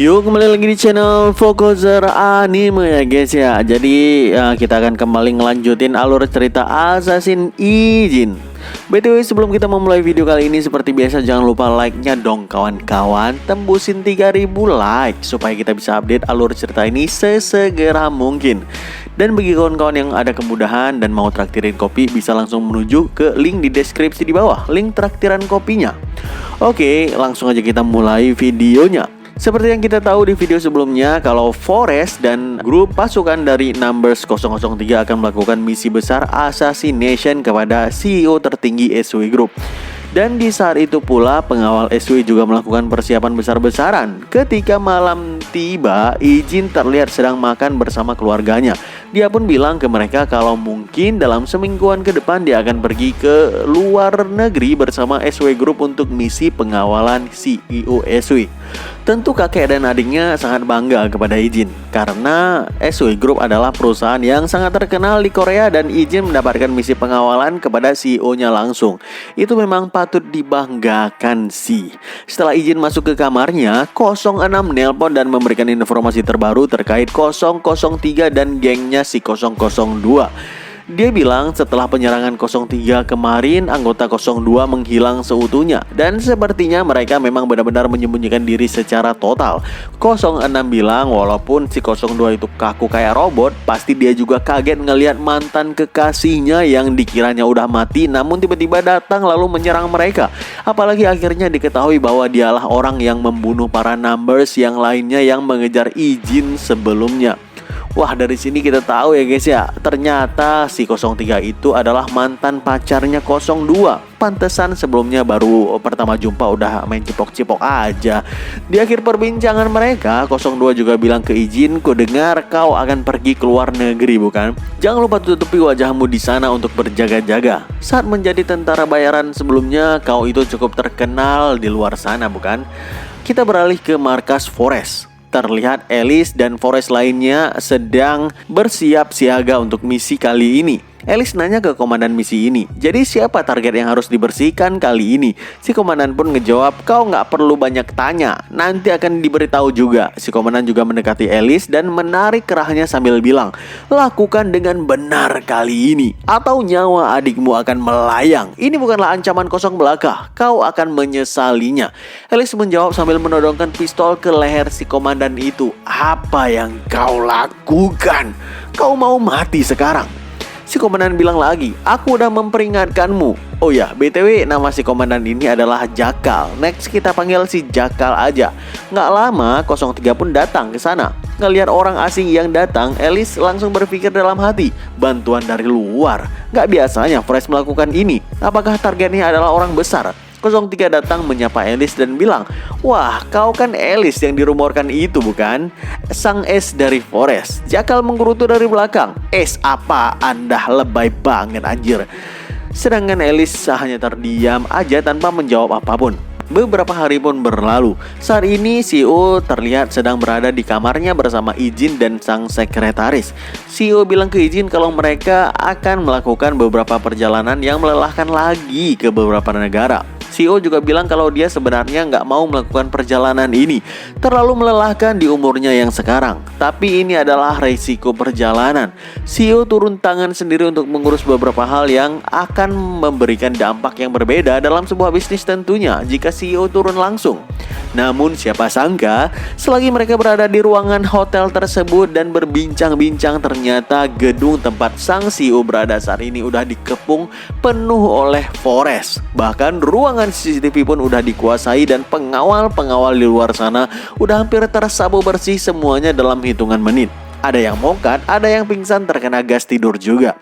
Yuk kembali lagi di channel Fokuser Anime ya guys ya. Jadi kita akan kembali ngelanjutin alur cerita Assassin Ijin. BTW sebelum kita memulai video kali ini, seperti biasa jangan lupa like-nya dong kawan-kawan. Tembusin 3000 like supaya kita bisa update alur cerita ini sesegera mungkin. Dan bagi kawan-kawan yang ada kemudahan dan mau traktirin kopi, bisa langsung menuju ke link di deskripsi di bawah, link traktiran kopinya. Oke, langsung aja kita mulai videonya. Seperti yang kita tahu di video sebelumnya, kalau Forest dan grup pasukan dari Numbers 003 akan melakukan misi besar assassination kepada CEO tertinggi SW Group. Dan di saat itu pula pengawal SW juga melakukan persiapan besar-besaran. Ketika malam tiba, Ijin terlihat sedang makan bersama keluarganya. Dia pun bilang ke mereka kalau mungkin dalam semingguan ke depan dia akan pergi ke luar negeri bersama SW Group untuk misi pengawalan CEO SW. Tentu kakek dan adiknya sangat bangga kepada Ijin karena SW Group adalah perusahaan yang sangat terkenal di Korea dan Ijin mendapatkan misi pengawalan kepada CEO-nya langsung. Itu memang patut dibanggakan sih. Setelah Ijin masuk ke kamarnya, 06 nelpon dan memberikan informasi terbaru terkait 003 dan gengnya si 002. Dia bilang setelah penyerangan 03 kemarin, anggota 02 menghilang seutuhnya. Dan sepertinya mereka memang benar-benar menyembunyikan diri secara total. 06 bilang walaupun si 02 itu kaku kayak robot, pasti dia juga kaget ngelihat mantan kekasihnya yang dikiranya udah mati, namun tiba-tiba datang lalu menyerang mereka. Apalagi akhirnya diketahui bahwa dialah orang yang membunuh para Numbers yang lainnya yang mengejar Ijin sebelumnya. Wah, dari sini kita tahu ya guys ya, ternyata si 03 itu adalah mantan pacarnya 02. Pantesan sebelumnya baru pertama jumpa udah main cipok-cipok aja. Di akhir perbincangan mereka, 02 juga bilang ke Ijin, "Ku dengar kau akan pergi ke luar negeri, bukan? Jangan lupa tutupi wajahmu di sana untuk berjaga-jaga. Saat menjadi tentara bayaran sebelumnya, kau itu cukup terkenal di luar sana, bukan?" Kita beralih ke markas Forest. Terlihat Alice dan Forest lainnya sedang bersiap siaga untuk misi kali ini. Alice nanya ke komandan misi ini, "Jadi siapa target yang harus dibersihkan kali ini?" Si komandan pun ngejawab, "Kau nggak perlu banyak tanya, nanti akan diberitahu juga." Si komandan juga mendekati Alice dan menarik kerahnya sambil bilang, "Lakukan dengan benar kali ini, atau nyawa adikmu akan melayang. Ini bukanlah ancaman kosong belaka, kau akan menyesalinya." Alice menjawab sambil menodongkan pistol ke leher si komandan itu. "Apa yang kau lakukan? Kau mau mati sekarang?" Si komandan bilang lagi, "Aku udah memperingatkanmu." Oh ya, BTW nama si komandan ini adalah Jakal. Next kita panggil si Jakal aja. Nggak lama 03 pun datang ke sana. Ngelihat orang asing yang datang, Alice langsung berpikir dalam hati, bantuan dari luar. Nggak biasanya Fresh melakukan ini. Apakah targetnya adalah orang besar? 03 datang menyapa Alice dan bilang, "Wah, kau kan Alice yang dirumorkan itu, bukan? Sang S dari Forest." Jakal menggerutu dari belakang. "Es apa? Anda lebay banget anjir." Sedangkan Alice hanya terdiam aja tanpa menjawab apapun. Beberapa hari pun berlalu. Saat ini CEO terlihat sedang berada di kamarnya bersama Ijin dan sang sekretaris. CEO bilang ke Ijin kalau mereka akan melakukan beberapa perjalanan yang melelahkan lagi ke beberapa negara. CEO juga bilang kalau dia sebenarnya nggak mau melakukan perjalanan ini, terlalu melelahkan di umurnya yang sekarang. Tapi ini adalah resiko perjalanan. CEO turun tangan sendiri untuk mengurus beberapa hal yang akan memberikan dampak yang berbeda dalam sebuah bisnis tentunya jika CEO turun langsung. Namun siapa sangka, selagi mereka berada di ruangan hotel tersebut dan berbincang-bincang, ternyata gedung tempat sang CEO berada saat ini udah dikepung penuh oleh Forest. Bahkan ruangan CCTV pun udah dikuasai dan pengawal-pengawal di luar sana udah hampir tersapu bersih semuanya dalam hitungan menit. Ada yang mongkat, ada yang pingsan terkena gas tidur juga.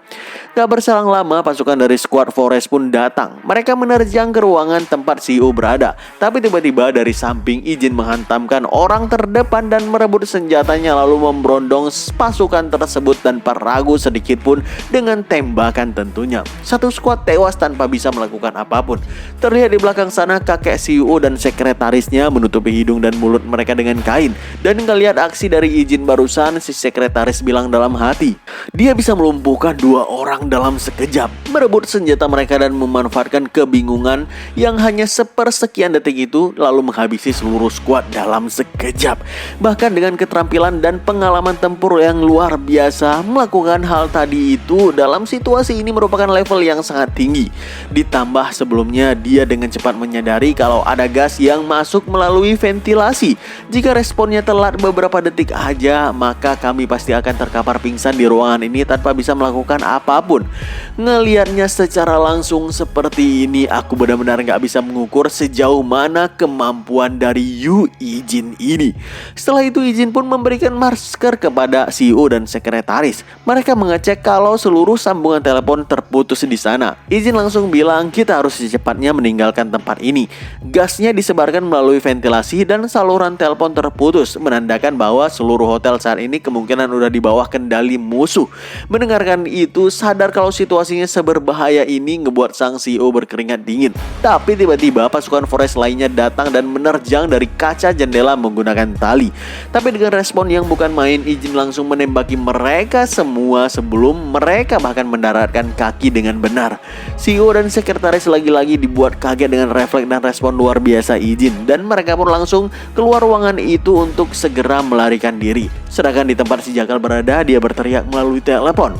Gak berselang lama, pasukan dari squad Forest pun datang. Mereka menerjang ke ruangan tempat CEO berada. Tapi tiba-tiba dari samping Ijin menghantamkan orang terdepan dan merebut senjatanya lalu memberondong pasukan tersebut tanpa ragu sedikit pun dengan tembakan tentunya. Satu squad tewas tanpa bisa melakukan apapun. Terlihat di belakang sana kakek CEO dan sekretarisnya menutupi hidung dan mulut mereka dengan kain. Dan ngelihat aksi dari Ijin barusan, si sekretaris bilang dalam hati. Dia bisa melumpuhkan 2 orang dalam sekejap, merebut senjata mereka dan memanfaatkan kebingungan yang hanya sepersekian detik itu lalu menghabisi seluruh skuad dalam sekejap. Bahkan dengan keterampilan dan pengalaman tempur yang luar biasa, melakukan hal tadi itu dalam situasi ini merupakan level yang sangat tinggi. Ditambah sebelumnya dia dengan cepat menyadari kalau ada gas yang masuk melalui ventilasi. Jika responnya telat beberapa detik aja, maka kami pasti akan terkapar pingsan di ruangan ini tanpa bisa melakukan apapun. Ngelihatnya secara langsung seperti ini, aku benar-benar gak bisa mengukur sejauh mana kemampuan dari Yu Ijin ini. Setelah itu Ijin pun memberikan masker kepada CEO dan sekretaris. Mereka mengecek kalau seluruh sambungan telepon terputus di sana. Ijin langsung bilang kita harus secepatnya meninggalkan tempat ini. Gasnya disebarkan melalui ventilasi dan saluran telepon terputus, menandakan bahwa seluruh hotel saat ini kemungkinan udah di bawah kendali musuh. Mendengarkan itu, sadar kalau situasinya seberbahaya ini ngebuat sang CEO berkeringat dingin. Tapi tiba-tiba pasukan Forest lainnya datang dan menerjang dari kaca jendela menggunakan tali. Tapi dengan respon yang bukan main, Ijin langsung menembaki mereka semua sebelum mereka bahkan mendaratkan kaki dengan benar. CEO dan sekretaris lagi-lagi dibuat kaget dengan refleks dan respon luar biasa Ijin, dan mereka pun langsung keluar ruangan itu untuk segera melarikan diri. Sedangkan di tempat si Jakal berada, dia berteriak melalui telepon,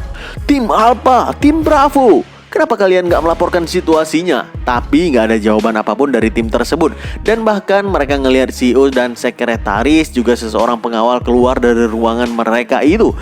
"Tim Alpha, Tim Bravo, kenapa kalian gak melaporkan situasinya?" Tapi gak ada jawaban apapun dari tim tersebut. Dan bahkan mereka ngelihat CEO dan sekretaris juga seseorang pengawal keluar dari ruangan mereka itu.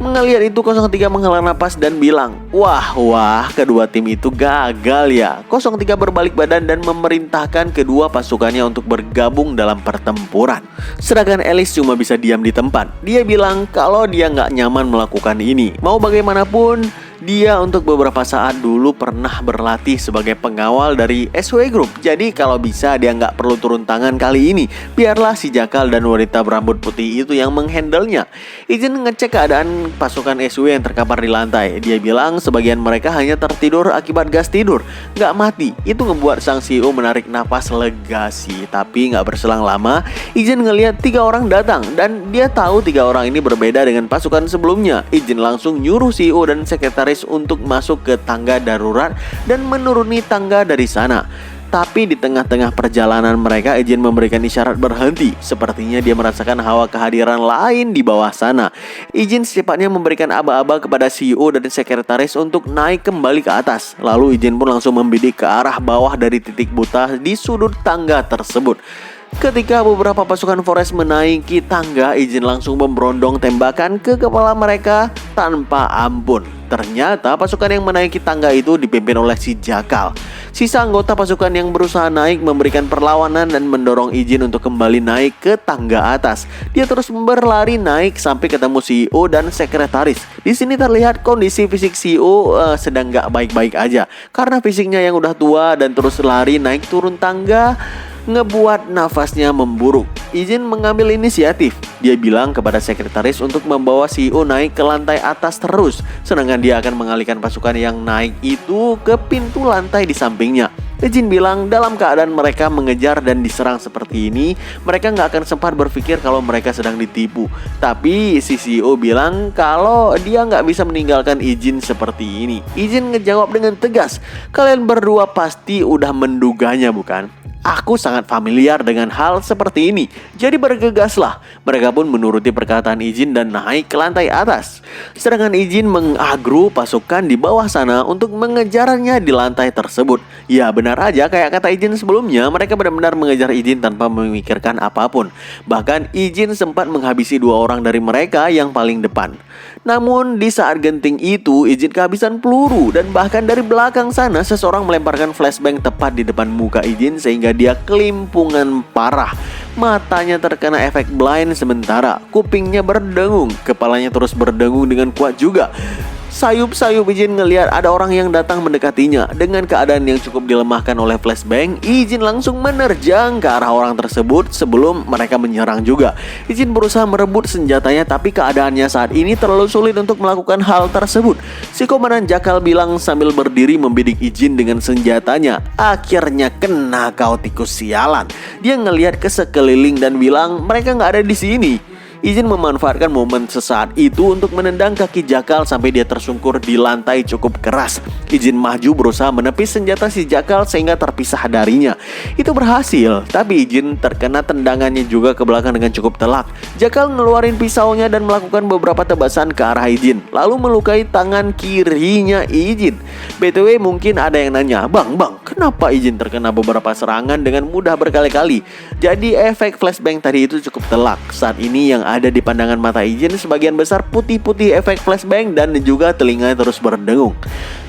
Melihat itu 03 menghela napas dan bilang, Wah, kedua tim itu gagal ya." 03 berbalik badan dan memerintahkan kedua pasukannya untuk bergabung dalam pertempuran. Sedangkan Alice cuma bisa diam di tempat. Dia bilang kalau dia gak nyaman melakukan ini. Mau bagaimanapun, dia untuk beberapa saat dulu pernah berlatih sebagai pengawal dari SW Group. Jadi kalau bisa dia nggak perlu turun tangan kali ini. Biarlah si Jakal dan wanita berambut putih itu yang menghandlenya. Ijin ngecek keadaan pasukan SW yang terkapar di lantai. Dia bilang sebagian mereka hanya tertidur akibat gas tidur, nggak mati. Itu ngebuat sang CEO menarik napas lega sih. Tapi nggak berselang lama, Ijin ngelihat 3 orang datang. Dan dia tahu 3 orang ini berbeda dengan pasukan sebelumnya. Ijin langsung nyuruh CEO dan sekretaris untuk masuk ke tangga darurat dan menuruni tangga dari sana. Tapi di tengah-tengah perjalanan mereka, Ijin memberikan isyarat berhenti. Sepertinya dia merasakan hawa kehadiran lain di bawah sana. Ijin secepatnya memberikan aba-aba kepada CEO dan sekretaris untuk naik kembali ke atas. Lalu Ijin pun langsung membidik ke arah bawah dari titik buta di sudut tangga tersebut. Ketika beberapa pasukan Forest menaiki tangga, Ijin langsung memberondong tembakan ke kepala mereka tanpa ampun. Ternyata pasukan yang menaiki tangga itu dipimpin oleh si Jakal. Sisa anggota pasukan yang berusaha naik memberikan perlawanan dan mendorong Ijin untuk kembali naik ke tangga atas. Dia terus berlari naik sampai ketemu CEO dan sekretaris. Di sini terlihat kondisi fisik CEO sedang gak baik-baik aja, karena fisiknya yang udah tua dan terus lari naik turun tangga ngebuat nafasnya memburuk. Ijin mengambil inisiatif. Dia bilang kepada sekretaris untuk membawa CEO naik ke lantai atas terus, sedangkan dia akan mengalihkan pasukan yang naik itu ke pintu lantai di sampingnya. Ijin bilang dalam keadaan mereka mengejar dan diserang seperti ini, mereka gak akan sempat berpikir kalau mereka sedang ditipu. Tapi si CEO bilang kalau dia gak bisa meninggalkan Ijin seperti ini. Ijin ngejawab dengan tegas, "Kalian berdua pasti udah menduganya bukan? Aku sangat familiar dengan hal seperti ini." Jadi bergegaslah. Mereka pun menuruti perkataan Ijin dan naik ke lantai atas. Sedangkan Ijin mengagru pasukan di bawah sana untuk mengejarnya di lantai tersebut. Ya benar aja kayak kata Ijin sebelumnya, mereka benar-benar mengejar Ijin tanpa memikirkan apapun. Bahkan Ijin sempat menghabisi 2 orang dari mereka yang paling depan. Namun di saat genting itu, Ijin kehabisan peluru. Dan bahkan dari belakang sana seseorang melemparkan flashbang tepat di depan muka Ijin sehingga dia kelimpungan parah. Matanya terkena efek blind sementara, kupingnya berdengung, kepalanya terus berdengung dengan kuat juga. Sayup-sayup Ijin ngelihat ada orang yang datang mendekatinya. Dengan keadaan yang cukup dilemahkan oleh flashbang, Ijin langsung menerjang ke arah orang tersebut sebelum mereka menyerang juga. Ijin berusaha merebut senjatanya, tapi keadaannya saat ini terlalu sulit untuk melakukan hal tersebut. Si komandan Jakal bilang sambil berdiri membidik Ijin dengan senjatanya, "Akhirnya kena kau tikus sialan." Dia ngelihat ke sekeliling dan bilang mereka nggak ada di sini. Ijin memanfaatkan momen sesaat itu untuk menendang kaki Jakal sampai dia tersungkur di lantai cukup keras. Ijin maju berusaha menepis senjata si Jakal sehingga terpisah darinya. Itu berhasil, tapi Ijin terkena tendangannya juga ke belakang dengan cukup telak. Jakal ngeluarin pisaunya dan melakukan beberapa tebasan ke arah Ijin, lalu melukai tangan kirinya Ijin. BTW mungkin ada yang nanya, Bang, kenapa Ijin terkena beberapa serangan dengan mudah berkali-kali? Jadi efek flashbang tadi itu cukup telak. Saat ini yang ada di pandangan mata Ijin sebagian besar putih-putih efek flashbang dan juga telinganya terus berdengung.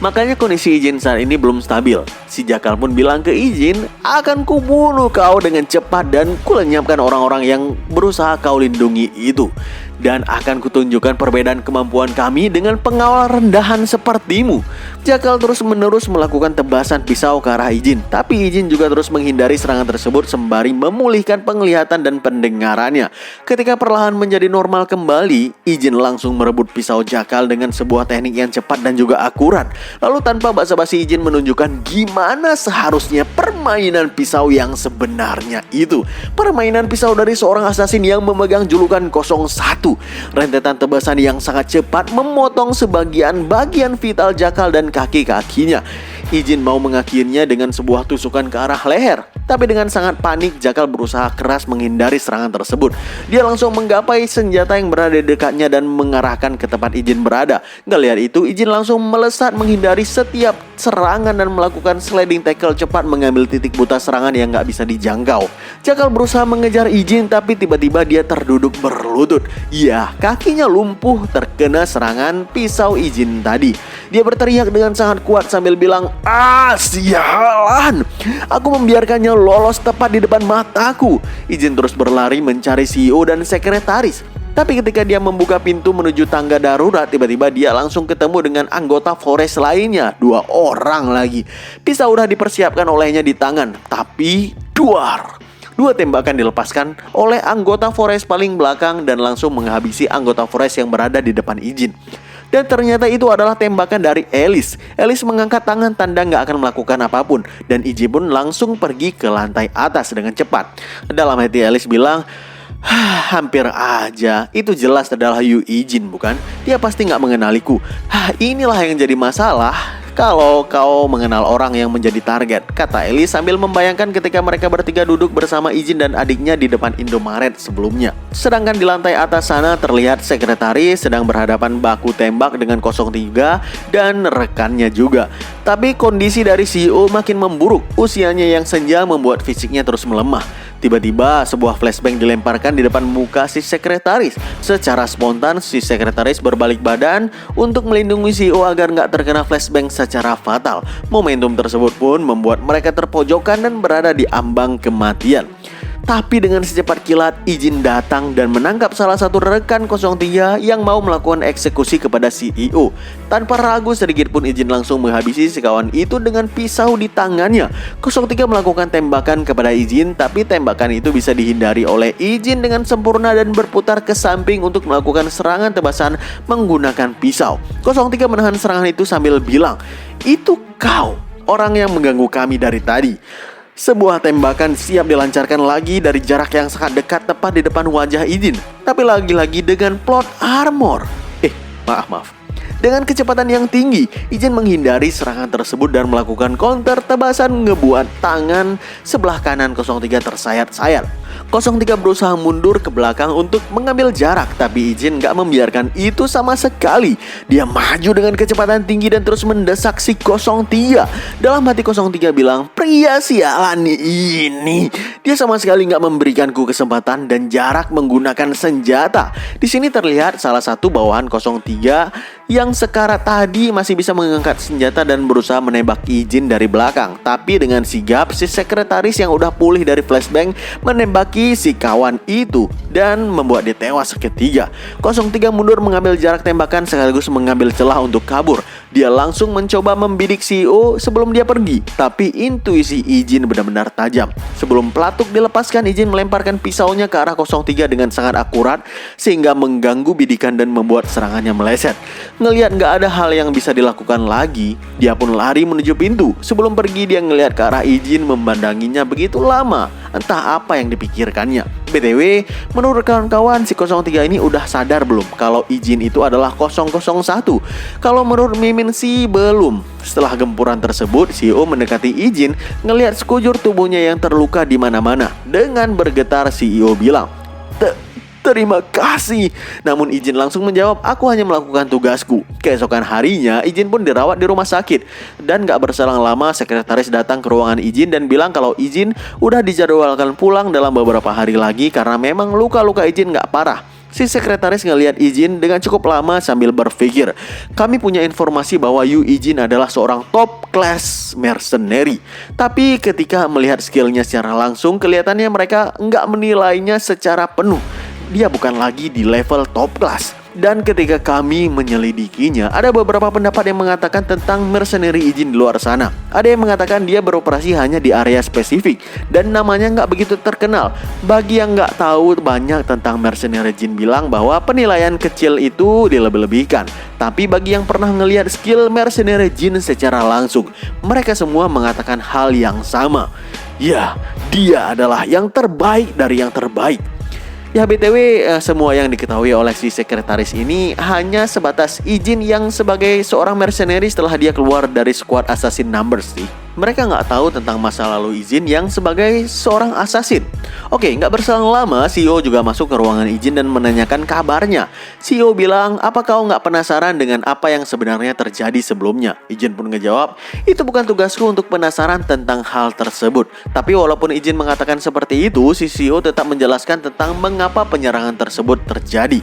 Makanya kondisi Ijin saat ini belum stabil. Si Jakal pun bilang ke Ijin, akan kubunuh kau dengan cepat dan kulenyapkan orang-orang yang berusaha kau lindungi itu. Dan akan kutunjukkan perbedaan kemampuan kami dengan pengawal rendahan sepertimu. Jakal terus-menerus melakukan tebasan pisau ke arah Ijin, tapi Ijin juga terus menghindari serangan tersebut sembari memulihkan penglihatan dan pendengarannya. Ketika perlahan menjadi normal kembali, Ijin langsung merebut pisau Jakal dengan sebuah teknik yang cepat dan juga akurat. Lalu tanpa basa-basi Ijin menunjukkan gimana seharusnya permainan pisau yang sebenarnya itu. Permainan pisau dari seorang assassin yang memegang julukan 01. Rentetan tebasan yang sangat cepat memotong sebagian bagian vital Jakal dan kaki-kakinya. Ijin mau mengakhirinya dengan sebuah tusukan ke arah leher, tapi dengan sangat panik Jakal berusaha keras menghindari serangan tersebut. Dia langsung menggapai senjata yang berada di dekatnya dan mengarahkan ke tempat Ijin berada. Gak lihat itu, Ijin langsung melesat menghindari setiap serangan dan melakukan sliding tackle cepat mengambil titik buta serangan yang gak bisa dijangkau. Jakal berusaha mengejar Ijin, tapi tiba-tiba dia terduduk berlutut. Ya, kakinya lumpuh terkena serangan pisau Ijin tadi. Dia berteriak dengan sangat kuat sambil bilang, sialan, aku membiarkannya lolos tepat di depan mataku. Ijin terus berlari mencari CEO dan sekretaris. Tapi ketika dia membuka pintu menuju tangga darurat, tiba-tiba dia langsung ketemu dengan anggota Forest lainnya, 2 orang lagi. Pisau udah dipersiapkan olehnya di tangan, tapi duar. 2 tembakan dilepaskan oleh anggota Forest paling belakang dan langsung menghabisi anggota Forest yang berada di depan Ijin. Dan ternyata itu adalah tembakan dari Alice. Alice mengangkat tangan tanda gak akan melakukan apapun, dan Ijin pun langsung pergi ke lantai atas dengan cepat. Dalam hati Alice bilang, hampir aja, itu jelas adalah Yu Ijin bukan? Dia pasti gak mengenaliku. Inilah yang jadi masalah kalau kau mengenal orang yang menjadi target, kata Ellie sambil membayangkan ketika mereka bertiga duduk bersama Ijin dan adiknya di depan Indomaret sebelumnya. Sedangkan di lantai atas sana terlihat sekretaris sedang berhadapan baku tembak dengan 03 dan rekannya juga. Tapi kondisi dari CEO makin memburuk. Usianya yang senja membuat fisiknya terus melemah. Tiba-tiba sebuah flashbang dilemparkan di depan muka si sekretaris. Secara spontan si sekretaris berbalik badan untuk melindungi CEO agar nggak terkena flashbang secara fatal. Momentum tersebut pun membuat mereka terpojokan dan berada di ambang kematian. Tapi dengan secepat kilat, Ijin datang dan menangkap salah satu rekan 03 yang mau melakukan eksekusi kepada CEO. Tanpa ragu sedikit pun Ijin langsung menghabisi si kawan itu dengan pisau di tangannya. 03 melakukan tembakan kepada Ijin, tapi tembakan itu bisa dihindari oleh Ijin dengan sempurna dan berputar ke samping untuk melakukan serangan tebasan menggunakan pisau. 03 menahan serangan itu sambil bilang, "Itu kau, orang yang mengganggu kami dari tadi." Sebuah tembakan siap dilancarkan lagi dari jarak yang sangat dekat tepat di depan wajah Ijin. Tapi lagi-lagi dengan plot armor. Maaf. Dengan kecepatan yang tinggi, Ijin menghindari serangan tersebut dan melakukan counter tebasan ngebuat tangan sebelah kanan 03 tersayat-sayat. 03 berusaha mundur ke belakang untuk mengambil jarak, tapi Ijin gak membiarkan itu sama sekali. Dia maju dengan kecepatan tinggi dan terus mendesak si 03. Dalam hati 03 bilang, pria sialan ini. Dia sama sekali gak memberikanku kesempatan dan jarak menggunakan senjata. Di sini terlihat salah satu bawahan 03 yang sekarat tadi masih bisa mengangkat senjata dan berusaha menembak Ijin dari belakang. Tapi dengan sigap, si sekretaris yang udah pulih dari flashbang menembaki si kawan itu dan membuat dia tewas seketika. 03 mundur mengambil jarak tembakan sekaligus mengambil celah untuk kabur. Dia langsung mencoba membidik CEO sebelum dia pergi. Tapi intuisi Ijin benar-benar tajam. Sebelum pelatuk dilepaskan, Ijin melemparkan pisaunya ke arah 03 dengan sangat akurat sehingga mengganggu bidikan dan membuat serangannya meleset. Ngelihat gak ada hal yang bisa dilakukan lagi, dia pun lari menuju pintu. Sebelum pergi dia ngelihat ke arah Ijin memandanginya begitu lama. Entah apa yang dipikirkannya. BTW, menurut kawan-kawan, si 03 ini udah sadar belum kalau izin itu adalah 001? Kalau menurut Mimin sih belum. Setelah gempuran tersebut, CEO mendekati izin, ngelihat sekujur tubuhnya yang terluka di mana-mana. Dengan bergetar, CEO bilang, "Terima kasih." Namun izin langsung menjawab, "Aku hanya melakukan tugasku." Keesokan harinya, izin pun dirawat di rumah sakit. Dan gak berselang lama, sekretaris datang ke ruangan izin dan bilang kalau izin udah dijadwalkan pulang dalam beberapa hari lagi karena memang luka-luka izin gak parah. Si sekretaris ngelihat izin dengan cukup lama sambil berpikir, "Kami punya informasi bahwa Yu Izin adalah seorang top class mercenary." Tapi ketika melihat skillnya secara langsung, kelihatannya mereka nggak menilainya secara penuh. Dia bukan lagi di level top class. Dan ketika kami menyelidikinya, ada beberapa pendapat yang mengatakan tentang mercenary izin di luar sana. Ada yang mengatakan dia beroperasi hanya di area spesifik dan namanya nggak begitu terkenal. Bagi yang nggak tahu banyak tentang mercenary izin bilang bahwa penilaian kecil itu dilebih-lebihkan. Tapi bagi yang pernah ngelihat skill mercenary izin secara langsung, mereka semua mengatakan hal yang sama. Ya, dia adalah yang terbaik dari yang terbaik. Ya BTW, semua yang diketahui oleh si sekretaris ini hanya sebatas izin yang sebagai seorang mercenary setelah dia keluar dari squad assassin numbers sih. Mereka nggak tahu tentang masa lalu izin yang sebagai seorang assassin. Oke, nggak berselang lama, CEO juga masuk ke ruangan izin dan menanyakan kabarnya. CEO bilang, "Apa kau nggak penasaran dengan apa yang sebenarnya terjadi sebelumnya?" Izin pun ngejawab, "Itu bukan tugasku untuk penasaran tentang hal tersebut." Tapi walaupun izin mengatakan seperti itu, si CEO tetap menjelaskan tentang mengapa penyerangan tersebut terjadi.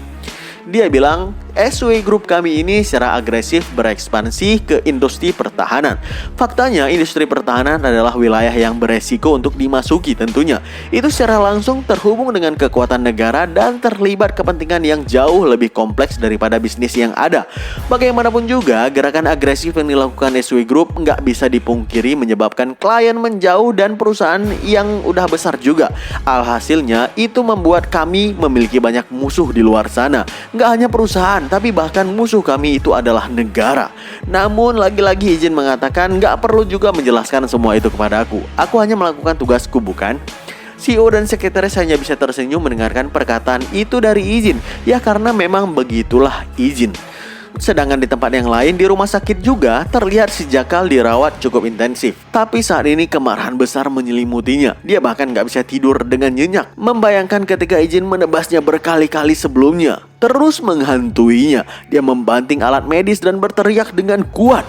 Dia bilang, "SW Group kami ini secara agresif berekspansi ke industri pertahanan. Faktanya industri pertahanan adalah wilayah yang beresiko untuk dimasuki tentunya. Itu secara langsung terhubung dengan kekuatan negara dan terlibat kepentingan yang jauh lebih kompleks daripada bisnis yang ada. Bagaimanapun juga, gerakan agresif yang dilakukan SW Group nggak bisa dipungkiri menyebabkan klien menjauh dan perusahaan yang udah besar juga. Alhasilnya, itu membuat kami memiliki banyak musuh di luar sana. Nggak hanya perusahaan, tapi bahkan musuh kami itu adalah negara." Namun lagi-lagi izin mengatakan nggak perlu juga menjelaskan semua itu kepada aku. Aku hanya melakukan tugasku, bukan? CEO dan sekretaris hanya bisa tersenyum mendengarkan perkataan itu dari izin. Ya karena memang begitulah izin. Sedangkan di tempat yang lain di rumah sakit juga terlihat si Jakal dirawat cukup intensif. Tapi saat ini kemarahan besar menyelimutinya. Dia bahkan gak bisa tidur dengan nyenyak, membayangkan ketika izin menebasnya berkali-kali sebelumnya. Terus menghantuinya. Dia membanting alat medis dan berteriak dengan kuat,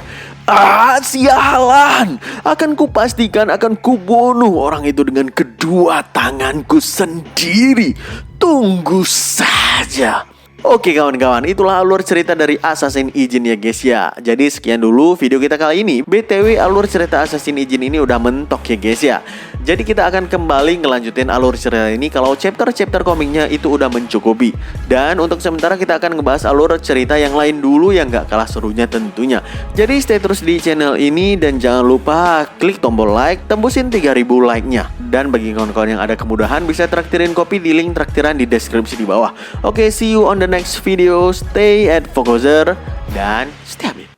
"Sialan! Akan kupastikan akan kubunuh orang itu dengan kedua tanganku sendiri. Tunggu saja." Oke kawan-kawan, itulah alur cerita dari Assassin Izin ya guys ya. Jadi sekian dulu video kita kali ini. BTW alur cerita Assassin Izin ini udah mentok ya guys ya. Jadi kita akan kembali ngelanjutin alur cerita ini kalau chapter-chapter komiknya itu udah mencukupi. Dan untuk sementara kita akan ngebahas alur cerita yang lain dulu yang gak kalah serunya tentunya. Jadi stay terus di channel ini dan jangan lupa klik tombol like, tembusin 3000 like-nya. Dan bagi kawan-kawan yang ada kemudahan bisa traktirin kopi di link traktiran di deskripsi di bawah. Oke, see you on the next video. Stay at Focuser dan stay update.